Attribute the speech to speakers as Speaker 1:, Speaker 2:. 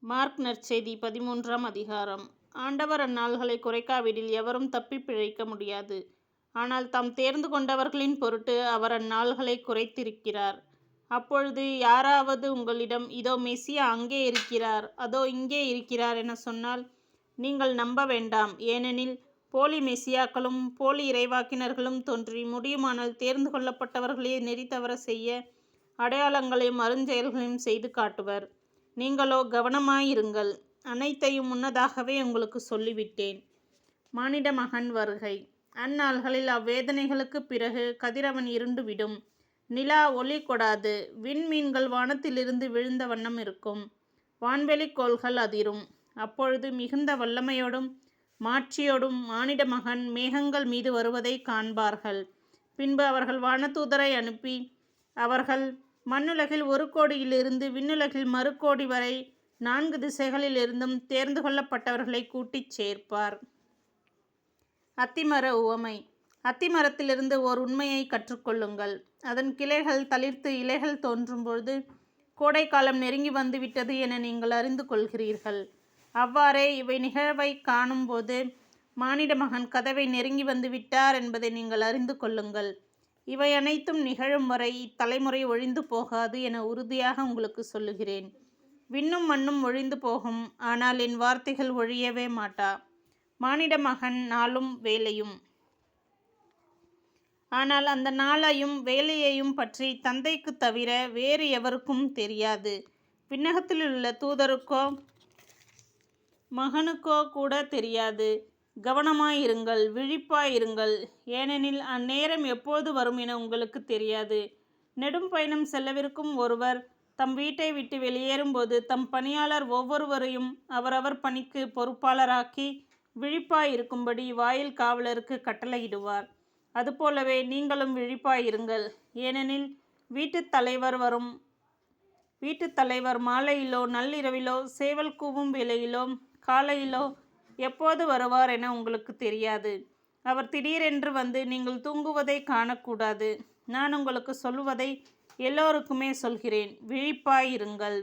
Speaker 1: Mark நற்செய்தி 13ஆம் அதிகாரம். ஆண்டவர் அந்நாள்களை குறைக்காவிடில் எவரும் தப்பி பிழைக்க முடியாது. ஆனால் தாம் தேர்ந்து கொண்டவர்களின் பொருட்டு அவர் அந்நாள்களை குறைத்திருக்கிறார். அப்பொழுது யாராவது உங்களிடம், இதோ மெசியா அங்கே இருக்கிறார், அதோ இங்கே இருக்கிறார் என சொன்னால் நீங்கள் நம்ப வேண்டாம். ஏனெனில் போலி மெசியாக்களும் போலி இறைவாக்கினர்களும் தோன்றி முடியுமானால் தேர்ந்து கொள்ளப்பட்டவர்களே நெறி தவற செய்ய அடையாளங்களையும் அருஞ்செயல்களையும் செய்து காட்டுவர். நீங்களோ கவனமாயிருங்கள். அனைத்தையும் முன்னதாகவே உங்களுக்கு சொல்லிவிட்டேன். மானிட மகன் வருகை. அந்நாள்களில் அவ்வேதனைகளுக்குப் பிறகு கதிரவன் இருண்டுவிடும், நிலா ஒளி கொடாது, விண்மீன்கள் வானத்திலிருந்து விழுந்த வண்ணம் இருக்கும், வான்வெளிக் கோள்கள் அதிரும். அப்பொழுது மிகுந்த வல்லமையோடும் மாட்சியோடும் மானிட மகன் மேகங்கள் மீது வருவதை காண்பார்கள். பின்பு அவர்கள் வானதூதரை அனுப்பி அவர்கள் மண்ணுலகில் ஒரு கோடியிலிருந்து விண்ணுலகில் மறுகோடி வரை 4 திசைகளிலிருந்தும் தேர்ந்து கொள்ளப்பட்டவர்களை கூட்டிச் சேர்ப்பார். அத்திமர உவமை. அத்திமரத்திலிருந்து ஓர் உண்மையை கற்றுக்கொள்ளுங்கள். அதன் கிளைகள் தளிர்த்து இலைகள் தோன்றும்பொழுது கோடைக்காலம் நெருங்கி வந்துவிட்டது என நீங்கள் அறிந்து கொள்கிறீர்கள். அவ்வாறே இவை நிகழ்வை காணும்போது மானிட மகன் கதவை நெருங்கி வந்து விட்டார் என்பதை நீங்கள் அறிந்து கொள்ளுங்கள். இவை அனைத்தும் நிகழும் வரை இத்தலைமுறை ஒழிந்து போகாது என உறுதியாக உங்களுக்கு சொல்லுகிறேன். விண்ணும் மண்ணும் ஒழிந்து போகும், ஆனால் என் வார்த்தைகள் ஒழியவே மாட்டா. மானிட மகன் நாளும் வேலையும். ஆனால் அந்த நாளையும் வேலையையும் பற்றி தந்தைக்குத் தவிர வேறு எவருக்கும் தெரியாது. விண்ணகத்திலுள்ள தூதருக்கோ மகனுக்கோ கூட தெரியாது. கவனமாயிருங்கள், விழிப்பாயிருங்கள். ஏனெனில் அந்நேரம் எப்போது வரும் என உங்களுக்கு தெரியாது. நெடும் பயணம் செல்லவிருக்கும் ஒருவர் தம் வீட்டை விட்டு வெளியேறும்போது தம் பணியாளர் ஒவ்வொருவரையும் அவரவர் பணிக்கு பொறுப்பாளராக்கி விழிப்பாயிருக்கும்படி வாயில் காவலருக்கு கட்டளையிடுவார். அதுபோலவே நீங்களும் விழிப்பாயிருங்கள். ஏனெனில் வீட்டுத் தலைவர் மாலையிலோ நள்ளிரவிலோ சேவல் கூவும் வேளையிலோ காலையிலோ எப்போது வருவார் என உங்களுக்கு தெரியாது. அவர் திடீரென்று வந்து நீங்கள் தூங்குவதை காணக்கூடாது. நான் உங்களுக்கு சொல்லுவதை எல்லோருக்குமே சொல்கிறேன், விழிப்பாயிருங்கள்.